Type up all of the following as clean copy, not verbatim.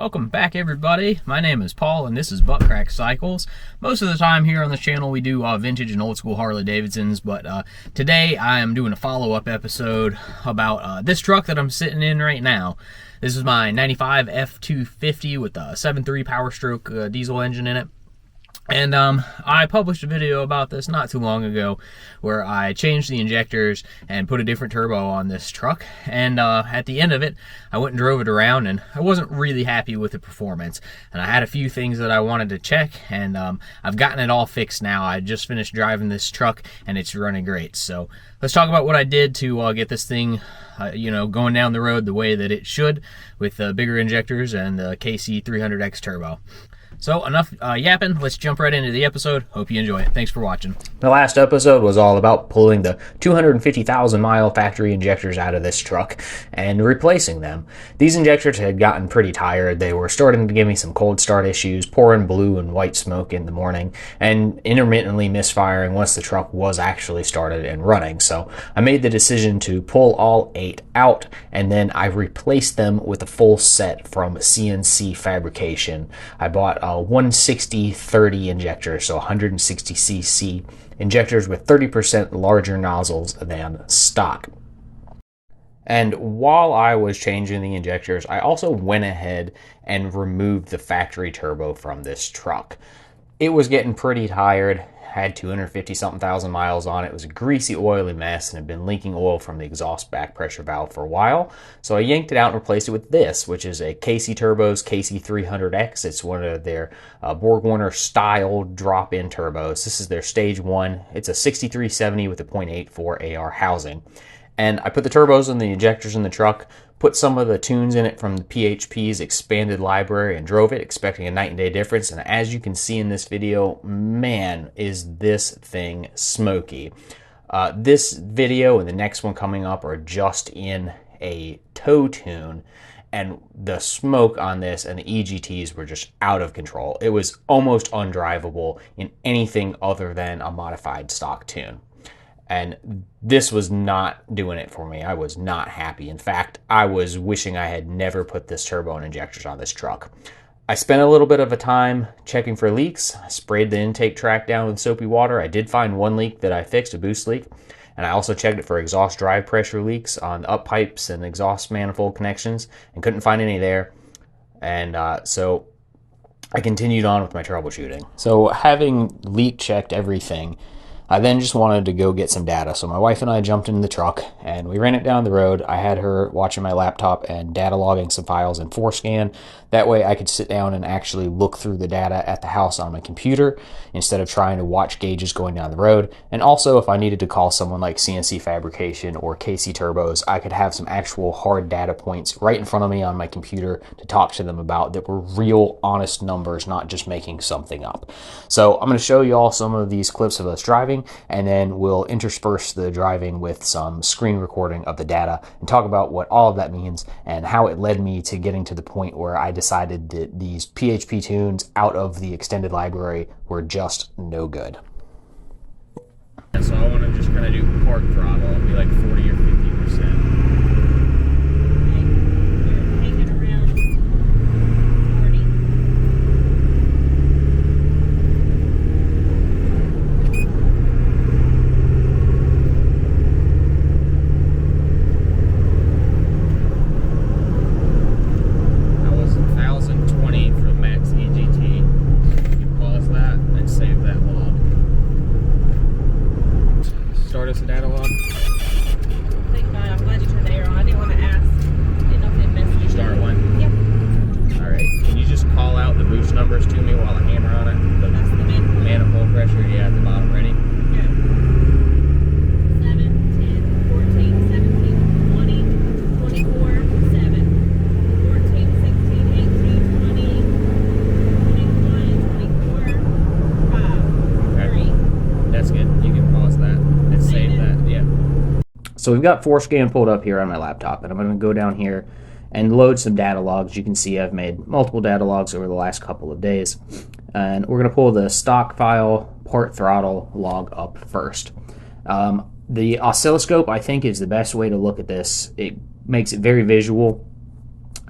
Welcome back, everybody. My name is Paul and this is Butt Crack Cycles. Most of the time here on this channel we do vintage and old school Harley Davidsons, but today I am doing a follow-up episode about this truck that I'm sitting in right now. This is my 95 F250 with a 7.3 Powerstroke diesel engine in it. And I published a video about this not too long ago where I changed the injectors and put a different turbo on this truck. And at the end of it, I went and drove it around and I wasn't really happy with the performance. And I had a few things that I wanted to check, and I've gotten it all fixed now. I just finished driving this truck and it's running great. So let's talk about what I did to get this thing going down the road the way that it should, with bigger injectors and the KC300X turbo. So enough yapping, let's jump right into the episode. Hope you enjoy it. Thanks for watching. The last episode was all about pulling the 250,000 mile factory injectors out of this truck and replacing them. These injectors had gotten pretty tired. They were starting to give me some cold start issues, pouring blue and white smoke in the morning, and intermittently misfiring once the truck was actually started and running. So I made the decision to pull all 8 out, and then I replaced them with a full set from CNC Fabrication. I bought 160/30 injectors, so 160cc injectors with 30% larger nozzles than stock. And while I was changing the injectors, I also went ahead and removed the factory turbo from this truck. It was getting pretty tired, had 250-something thousand miles on it. It was a greasy, oily mess and had been leaking oil from the exhaust back pressure valve for a while. So I yanked it out and replaced it with this, which is a KC Turbo's KC300X. It's one of their BorgWarner style drop-in turbos. This is their stage 1. It's a 6370 with a .84 AR housing. And I put the turbos and the injectors in the truck, put some of the tunes in it from the PHP's expanded library, and drove it, expecting a night and day difference. And as you can see in this video, man, is this thing smoky. This video and the next one coming up are just in a toe tune, and the smoke on this and the EGTs were just out of control. It was almost undrivable in anything other than a modified stock tune. And this was not doing it for me. I was not happy. In fact, I was wishing I had never put this turbo and injectors on this truck. I spent a little bit of a time checking for leaks. I sprayed the intake tract down with soapy water. I did find one leak that I fixed, a boost leak. And I also checked it for exhaust drive pressure leaks on up pipes and exhaust manifold connections and couldn't find any there. And so I continued on with my troubleshooting. So having leak checked everything, I then just wanted to go get some data. So my wife and I jumped into the truck and we ran it down the road. I had her watching my laptop and data logging some files in ForeScan. That way I could sit down and actually look through the data at the house on my computer instead of trying to watch gauges going down the road. And also, if I needed to call someone like CNC Fabrication or KC Turbos, I could have some actual hard data points right in front of me on my computer to talk to them about that were real honest numbers, not just making something up. So I'm going to show you all some of these clips of us driving, and then we'll intersperse the driving with some screen recording of the data and talk about what all of that means and how it led me to getting to the point where I decided that these PHP tunes out of the extended library were just no good. So I want to just kind of do park throttle and be like 40 or 50%. Start us a data log. Thank God, I'm glad you turned the air on. I didn't want to ask. Didn't know if it messed Did you start one? Yep. Alright. Can you just call out the boost numbers to me while I hammer on it? That's the manifold pressure, yeah, at the bottom. Ready? Yeah. 7, 10, 14, 17, 20, 24, 7, 14, 16, 18, 20, 21, 24, 5, Okay. 3. That's good. You can pause that and save that. Yeah. So we've got ForeScan pulled up here on my laptop, and I'm going to go down here and load some data logs. You can see I've made multiple data logs over the last couple of days. And we're going to pull the stock file part throttle log up first. The oscilloscope, I think, is the best way to look at this. It makes it very visual,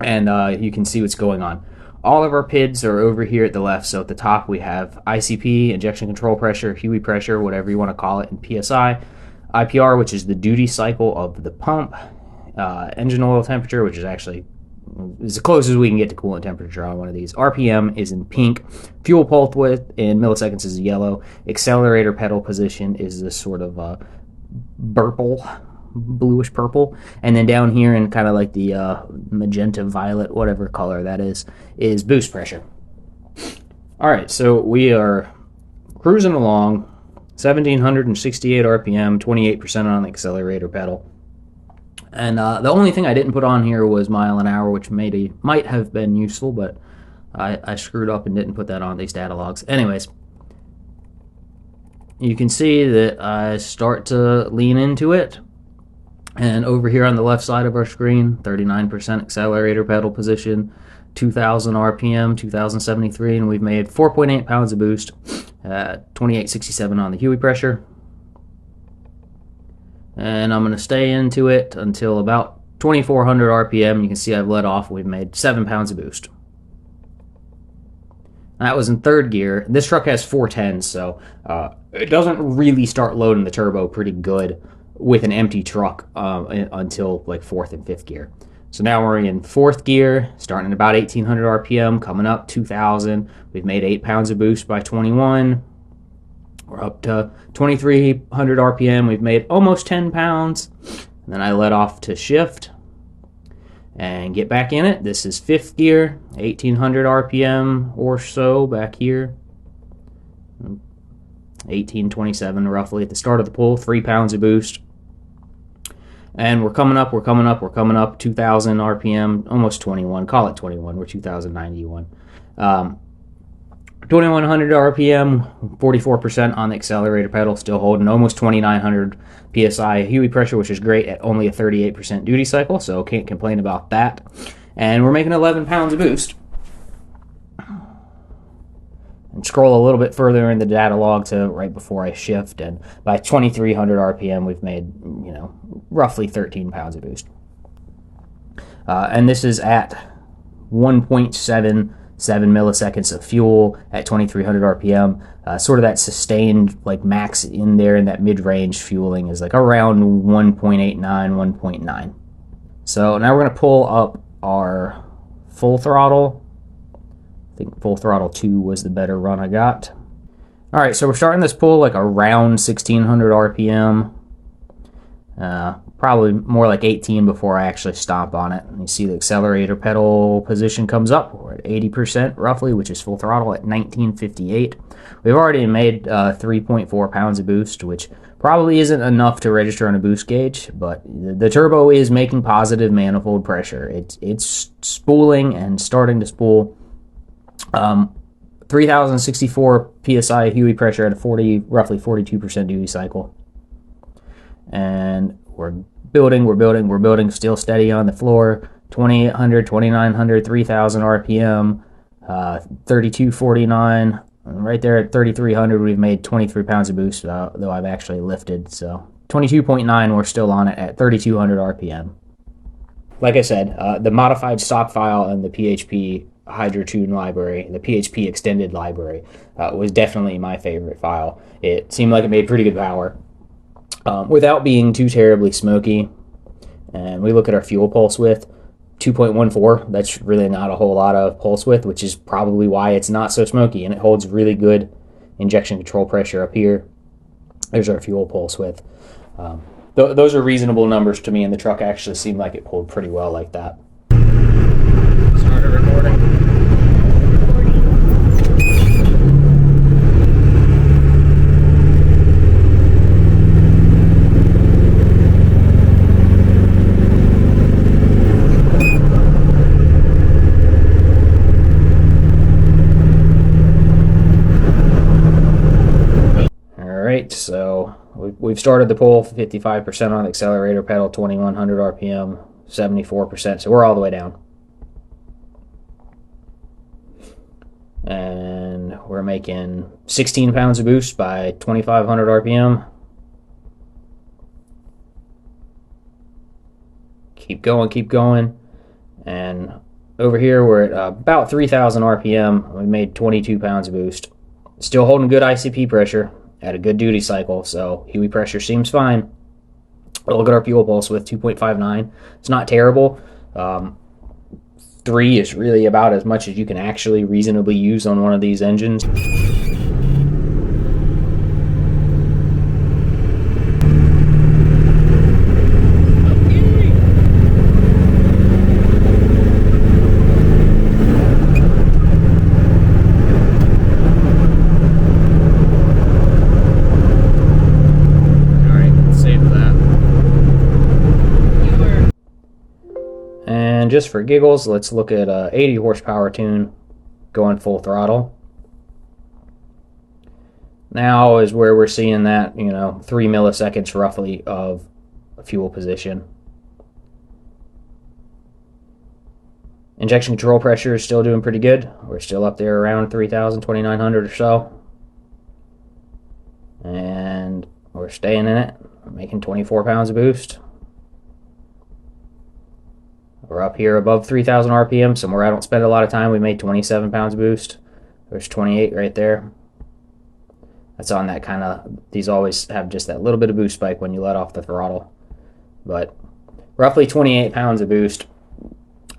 and you can see what's going on. All of our PIDs are over here at the left. So at the top we have ICP, injection control pressure, HUE pressure, whatever you want to call it, and PSI. IPR, which is the duty cycle of the pump. Engine oil temperature, which is actually as close as we can get to coolant temperature on one of these. RPM is in pink. Fuel pulse width in milliseconds is yellow. Accelerator pedal position is this sort of bluish purple. And then down here in kind of like the magenta violet, whatever color that is boost pressure. All right, so we are cruising along, 1,768 RPM, 28% on the accelerator pedal. And the only thing I didn't put on here was mile an hour, which might have been useful, but I screwed up and didn't put that on these data logs. Anyways, you can see that I start to lean into it. And over here on the left side of our screen, 39% accelerator pedal position, 2,000 RPM, 2,073, and we've made 4.8 pounds of boost, 2867 on the HUE pressure. And I'm going to stay into it until about 2,400 RPM. You can see I've let off. We've made 7 pounds of boost. That was in third gear. This truck has 410s, so it doesn't really start loading the turbo pretty good with an empty truck until like fourth and fifth gear. So now we're in fourth gear, starting at about 1,800 RPM, coming up 2,000. We've made 8 pounds of boost by 21. We're up to 2,300 RPM. We've made almost 10 pounds. And then I let off to shift and get back in it. This is fifth gear, 1,800 RPM or so back here. 1827 roughly at the start of the pull, 3 pounds of boost. And we're coming up, 2,000 RPM, almost 21, call it 21, we're 2,091. 2,100 RPM, 44% on the accelerator pedal, still holding almost 2,900 PSI HUE pressure, which is great at only a 38% duty cycle, so can't complain about that. And we're making 11 pounds of boost. And scroll a little bit further in the data log to right before I shift, and by 2,300 RPM, we've made, roughly 13 pounds of boost. And this is at 1.77 milliseconds of fuel at 2,300 RPM. Sort of that sustained like max in there in that mid-range fueling is like around 1.89, 1.9. So now we're going to pull up our full throttle. I think full throttle 2 was the better run I got. All right, so we're starting this pull like around 1,600 RPM. Probably more like 18 before I actually stomp on it. And you see the accelerator pedal position comes up. We're at 80% roughly, which is full throttle at 1958. We've already made 3.4 pounds of boost, which probably isn't enough to register on a boost gauge, but the turbo is making positive manifold pressure. It's spooling and starting to spool. 3,064 PSI HUE pressure at a roughly 42% duty cycle. And we're building, still steady on the floor. 2,800, 2,900, 3,000 RPM, 3,249. And right there at 3,300, we've made 23 pounds of boost, though I've actually lifted. So 22.9, we're still on it at 3,200 RPM. Like I said, the modified stock file and the PHP HydroTune library, the PHP extended library, was definitely my favorite file. It seemed like it made pretty good power. Without being too terribly smoky. And we look at our fuel pulse width, 2.14. That's really not a whole lot of pulse width, which is probably why it's not so smoky, and it holds really good injection control pressure up here. There's our fuel pulse width. Those are reasonable numbers to me, and the truck actually seemed like it pulled pretty well like that. Started recording. So we've started the pull, 55% on the accelerator pedal, 2,100 RPM, 74%. So we're all the way down. And we're making 16 pounds of boost by 2,500 RPM. Keep going. And Over here, we're at about 3,000 RPM. We made 22 pounds of boost. Still holding good ICP pressure at a good duty cycle, so HUI pressure seems fine. Look at our fuel pulse with 2.59. It's not terrible. 3 is really about as much as you can actually reasonably use on one of these engines. And just for giggles, let's look at a 80 horsepower tune going full throttle. Now is where we're seeing that, 3 milliseconds roughly of fuel position. Injection control pressure is still doing pretty good. We're still up there around 3,000, 2,900 or so. And we're staying in it, making 24 pounds of boost. We're up here above 3,000 RPM, somewhere I don't spend a lot of time. We made 27 pounds of boost. There's 28 right there. That's on that kind of, these always have just that little bit of boost spike when you let off the throttle. But roughly 28 pounds of boost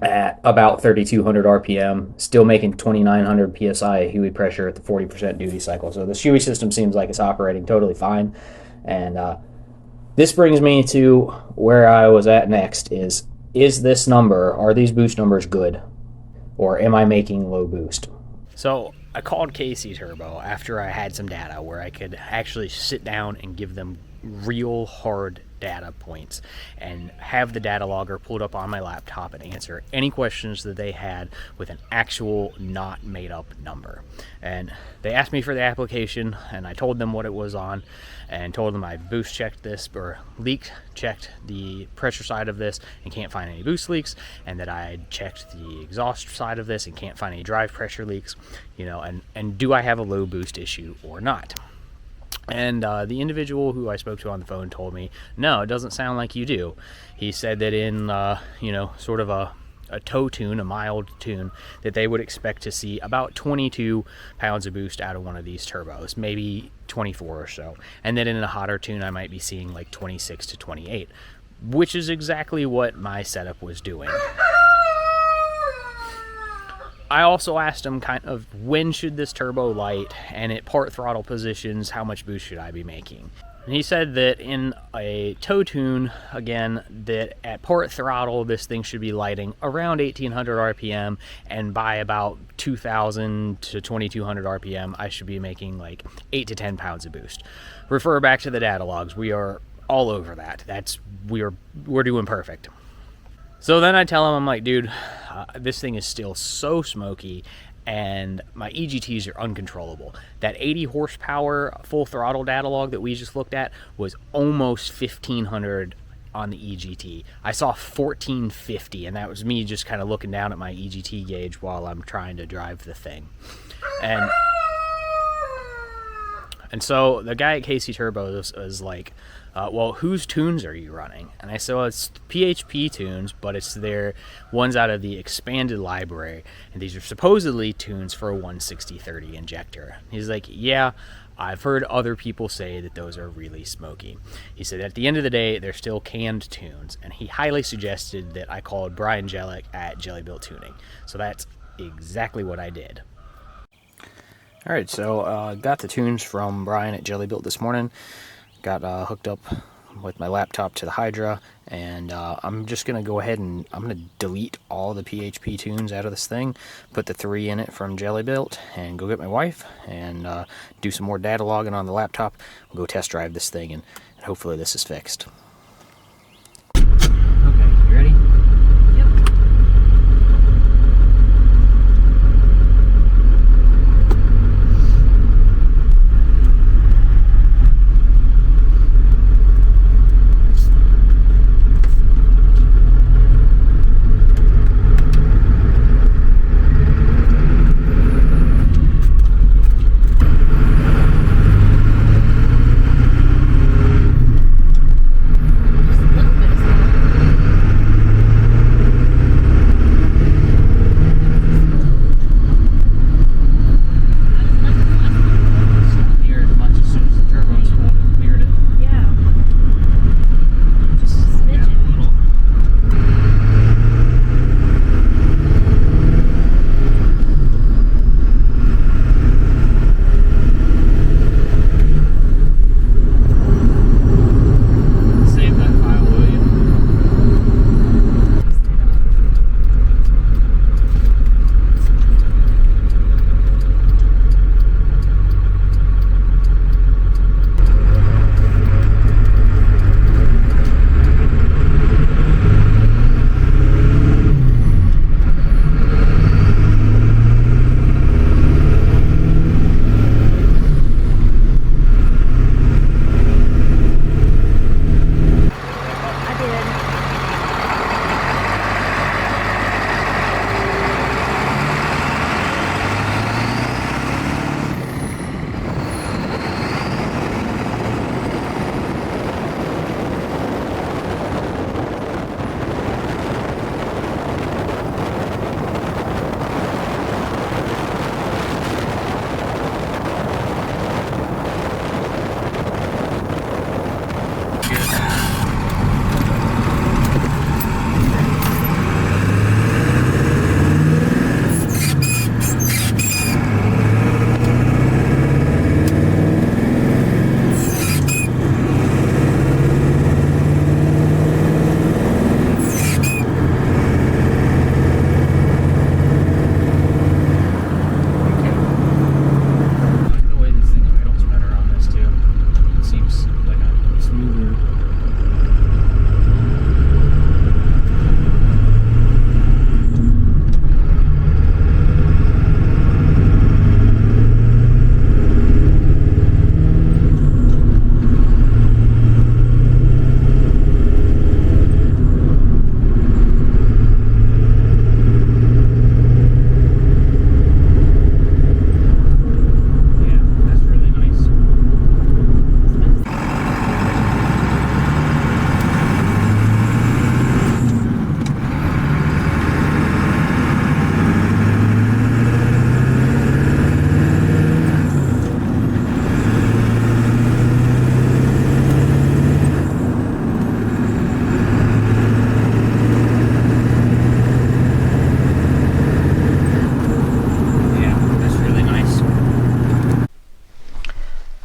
at about 3,200 RPM, still making 2,900 PSI HUI pressure at the 40% duty cycle. So the HUI system seems like it's operating totally fine. And this brings me to where I was at next is this number, are these boost numbers good? Or am I making low boost? So I called KC Turbo after I had some data where I could actually sit down and give them real hard data points and have the data logger pulled up on my laptop and answer any questions that they had with an actual not made up number. And they asked me for the application and I told them what it was on and told them I boost checked this or leak checked the pressure side of this and can't find any boost leaks, and that I checked the exhaust side of this and can't find any drive pressure leaks, and do I have a low boost issue or not? And the individual who I spoke to on the phone told me, no, it doesn't sound like you do. He said that in, sort of a tow tune, a mild tune, that they would expect to see about 22 pounds of boost out of one of these turbos, maybe 24 or so. And then in a hotter tune, I might be seeing like 26 to 28, which is exactly what my setup was doing. I also asked him kind of when should this turbo light, and at part throttle positions, how much boost should I be making? And he said that in a tow tune, again, that at part throttle, this thing should be lighting around 1,800 RPM, and by about 2,000 to 2,200 RPM, I should be making like 8 to 10 pounds of boost. Refer back to the data logs. We are all over that. We're doing perfect. So then I tell him, I'm like, dude, this thing is still so smoky and my EGTs are uncontrollable. That 80 horsepower full throttle data log that we just looked at was almost 1,500 on the EGT. I saw 1,450, and that was me just kind of looking down at my EGT gauge while I'm trying to drive the thing. And so the guy at KC Turbo was like, well, whose tunes are you running? And I said, well, it's PHP tunes, but it's their ones out of the expanded library. And these are supposedly tunes for a 160/30 injector. He's like, yeah, I've heard other people say that those are really smoky. He said, at the end of the day, they're still canned tunes. And he highly suggested that I called Brian Jellick at Jelibuilt Tuning. So that's exactly what I did. All right, so got the tunes from Brian at Jelibuilt this morning. Got hooked up with my laptop to the Hydra, and I'm just going to go ahead and I'm going to delete all the PHP tunes out of this thing, put the 3 in it from Jelibuilt, and go get my wife and do some more data logging on the laptop. We'll go test drive this thing, and hopefully this is fixed. Okay, you ready?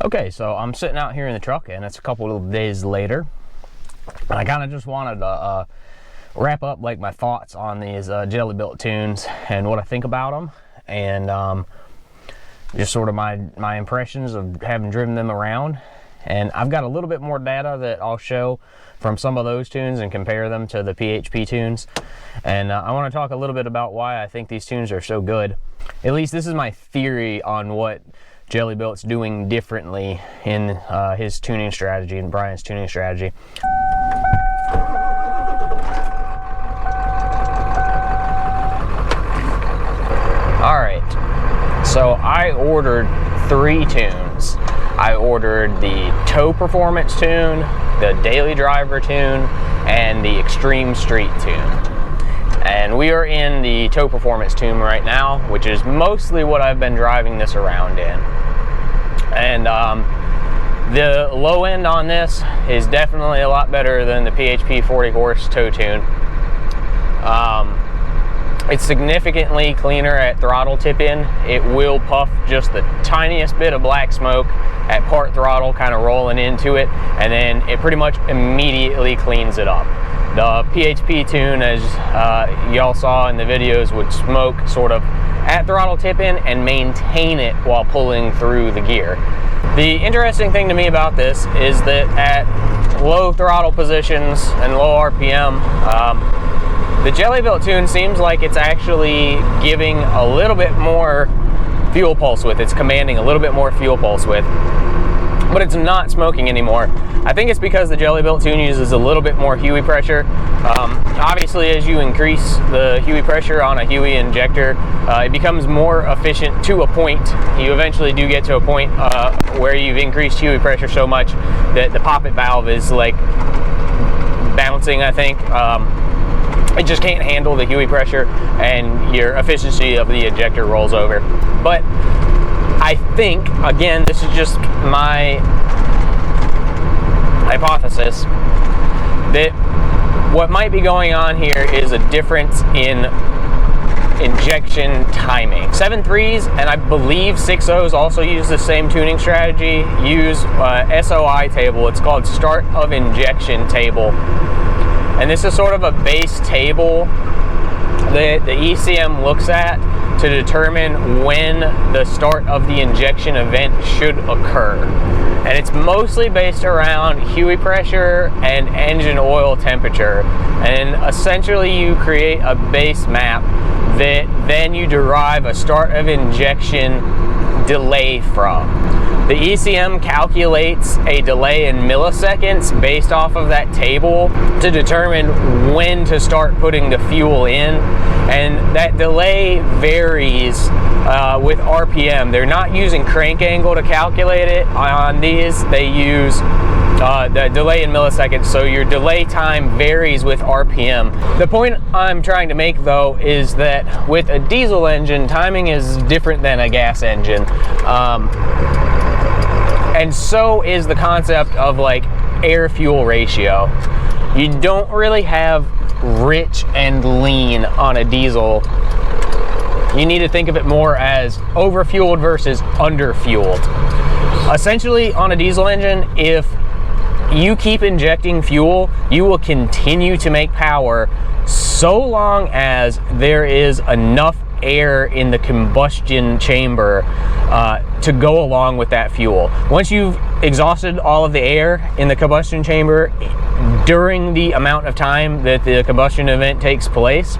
Okay, so I'm sitting out here in the truck, and it's a couple of days later, and I kind of just wanted to wrap up like my thoughts on these Jelibuilt tunes and what I think about them, and just sort of my impressions of having driven them around. And I've got a little bit more data that I'll show from some of those tunes and compare them to the PHP tunes. And I want to talk a little bit about why I think these tunes are so good. At least this is my theory on what Jelibuilt's doing differently in his tuning strategy and Brian's tuning strategy. All right, so I ordered 3 tunes. I ordered the Tow Performance tune, the Daily Driver tune, and the Extreme Street tune. And we are in the Tow Performance tune right now, which is mostly what I've been driving this around in. And the low end on this is definitely a lot better than the PHP 40 horse tow tune. It's significantly cleaner at throttle tip in. It will puff just the tiniest bit of black smoke at part throttle, kind of rolling into it, and then it pretty much immediately cleans it up. The PHP tune, as y'all saw in the videos, would smoke sort of at throttle tip in and maintain it while pulling through the gear. The interesting thing to me about this is that at low throttle positions and low RPM, the Jelibuilt tune seems like it's actually giving a little bit more fuel pulse width. It's commanding a little bit more fuel pulse width, but it's not smoking anymore. I think it's because the Jelibuilt tune uses a little bit more HEUI pressure. Obviously, as you increase the HEUI pressure on a HEUI injector, it becomes more efficient to a point. You eventually do get to a point where you've increased HEUI pressure so much that the poppet valve is like bouncing, I think. It just can't handle the HEUI pressure, and your efficiency of the injector rolls over. But I think, again, this is just my hypothesis, that what might be going on here is a difference in injection timing. 7.3s and I believe 6.0s also use the same tuning strategy, use SOI table. It's called start of injection table. And this is sort of a base table that the ECM looks at to determine when the start of the injection event should occur. And it's mostly based around HEUI pressure and engine oil temperature. And essentially you create a base map that then you derive a start of injection delay from. The ECM calculates a delay in milliseconds based off of that table to determine when to start putting the fuel in, and that delay varies with RPM. They're not using crank angle to calculate it on these. They use the delay in milliseconds, so your delay time varies with RPM. The point I'm trying to make, though, is that with a diesel engine, timing is different than a gas engine. And so is the concept of like air-fuel ratio. You don't really have rich and lean on a diesel. You need to think of it more as overfueled versus underfueled. Essentially, on a diesel engine, if you keep injecting fuel, you will continue to make power so long as there is enough air in the combustion chamber to go along with that fuel. Once you've exhausted all of the air in the combustion chamber during the amount of time that the combustion event takes place,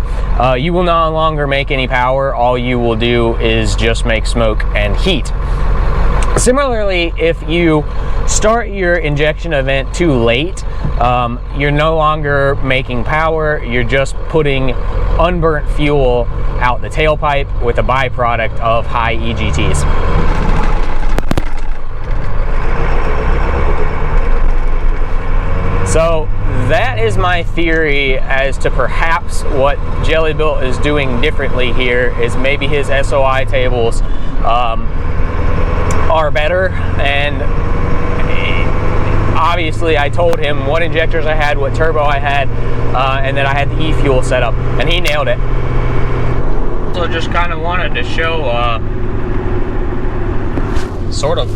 you will no longer make any power. All you will do is just make smoke and heat. Similarly, if you start your injection event too late, you're no longer making power, you're just putting unburnt fuel out the tailpipe with a byproduct of high EGTs. So that is my theory as to perhaps what Jelibuilt is doing differently here, is maybe his SOI tables are better. And obviously I told him what injectors I had, what turbo I had, and then I had the e-fuel set up, and he nailed it. So just kind of wanted to show sort of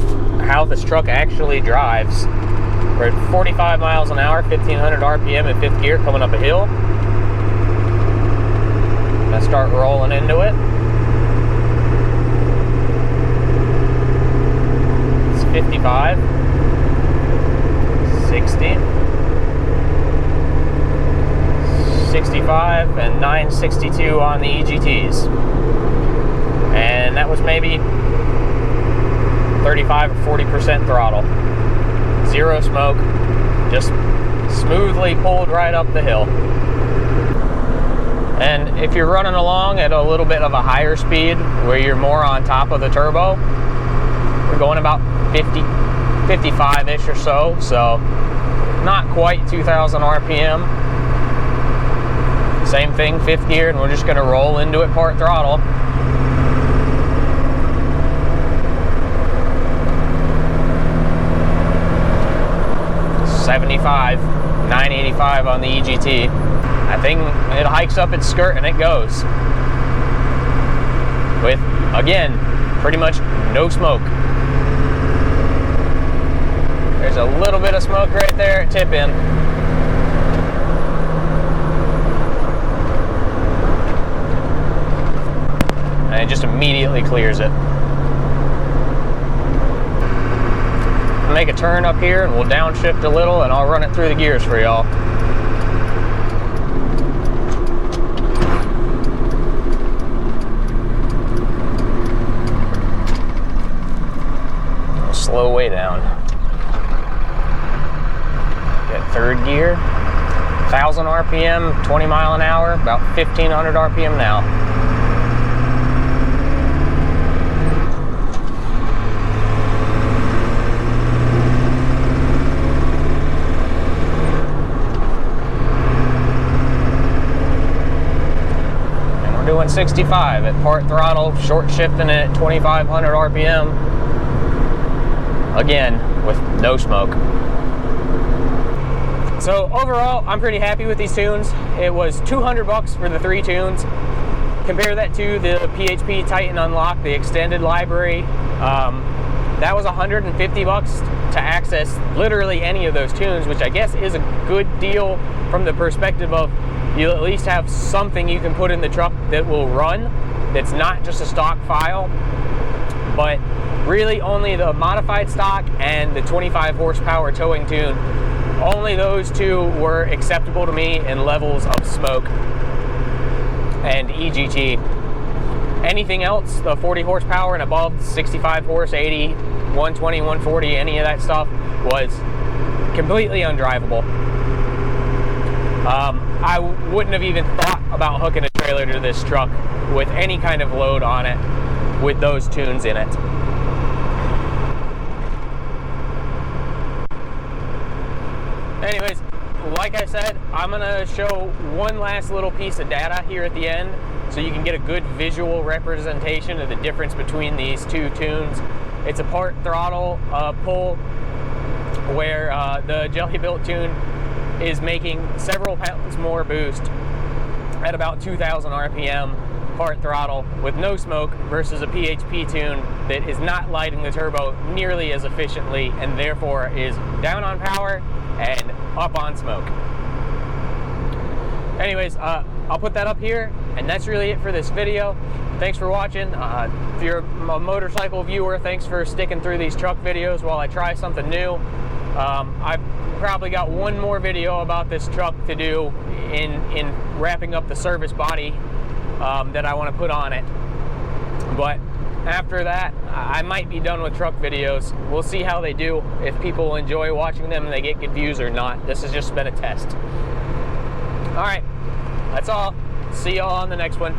how this truck actually drives. We're at 45 miles an hour, 1500 RPM in 5th gear, coming up a hill. Gonna start rolling into it. It's 55, 60, 65, and 962 on the EGTs. And that was maybe 35 or 40% throttle. Zero smoke, just smoothly pulled right up the hill. And if you're running along at a little bit of a higher speed, where you're more on top of the turbo, we're going about 50, 55-ish or so, so not quite 2,000 RPM. Same thing, 5th gear, and we're just gonna roll into it part throttle. $75, $985 on the EGT. That thing, it hikes up its skirt and it goes. With, again, pretty much no smoke. There's a little bit of smoke right there at tip in. And it just immediately clears it. Make a turn up here and we'll downshift a little and I'll run it through the gears for y'all. Slow way down. Get 3rd gear, 1,000 RPM, 20 mile an hour, about 1,500 RPM now. Doing 65 at part throttle, short shifting it at 2,500 RPM. Again, with no smoke. So overall, I'm pretty happy with these tunes. It was $200 for the 3 tunes. Compare that to the PHP Titan Unlock, the extended library. That was $150 to access literally any of those tunes, which I guess is a good deal from the perspective of you'll at least have something you can put in the truck that will run, that's not just a stock file. But really only the modified stock and the 25 horsepower towing tune, only those two were acceptable to me in levels of smoke and EGT. Anything else, the 40 horsepower and above, 65 horse, 80, 120, 140, any of that stuff was completely undrivable. I wouldn't have even thought about hooking a trailer to this truck with any kind of load on it with those tunes in it. Anyways, like I said, I'm gonna show one last little piece of data here at the end so you can get a good visual representation of the difference between these two tunes. It's a part throttle pull where the Jelibuilt tune is making several pounds more boost at about 2,000 RPM part throttle with no smoke versus a PHP tune that is not lighting the turbo nearly as efficiently and therefore is down on power and up on smoke. Anyways, I'll put that up here, and that's really it for this video. Thanks for watching. If you're a motorcycle viewer, thanks for sticking through these truck videos while I try something new. I've probably got one more video about this truck to do in wrapping up the service body that I want to put on it. But after that, I might be done with truck videos. We'll see how they do, if people enjoy watching them and they get good views or not. This has just been a test. All right, that's all. See y'all on the next one.